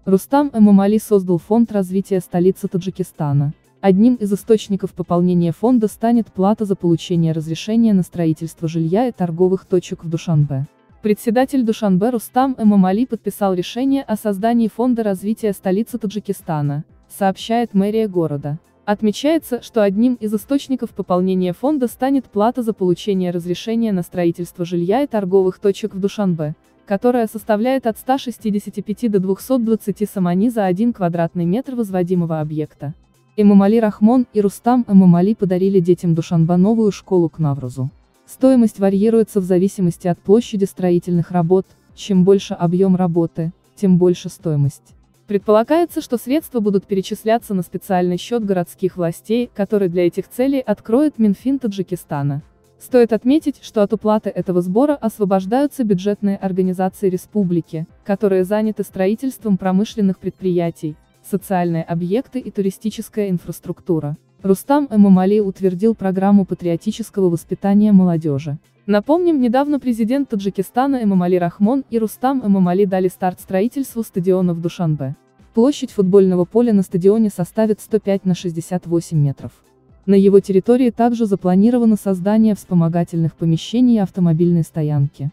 Рустам Эмомали создал фонд развития столицы Таджикистана. Одним из источников пополнения фонда станет плата за получение разрешения на строительство жилья и торговых точек в Душанбе. Председатель Душанбе Рустам Эмомали подписал решение о создании фонда развития столицы Таджикистана, сообщает мэрия города. Отмечается, что одним из источников пополнения фонда станет плата за получение разрешения на строительство жилья и торговых точек в Душанбе, которая составляет от 165 до 220 сомани за 1 квадратный метр возводимого объекта. Эмомали Рахмон и Рустам Эмомали подарили детям Душанбе новую школу к Наврузу. Стоимость варьируется в зависимости от площади строительных работ, чем больше объем работы, тем больше стоимость. Предполагается, что средства будут перечисляться на специальный счет городских властей, который для этих целей откроет Минфин Таджикистана. Стоит отметить, что от уплаты этого сбора освобождаются бюджетные организации республики, которые заняты строительством промышленных предприятий, социальные объекты и туристическая инфраструктура. Рустам Эмомали утвердил программу патриотического воспитания молодежи. Напомним, недавно президент Таджикистана Эмомали Рахмон и Рустам Эмомали дали старт строительству стадиона в Душанбе. Площадь футбольного поля на стадионе составит 105 на 68 метров. На его территории также запланировано создание вспомогательных помещений и автомобильной стоянки.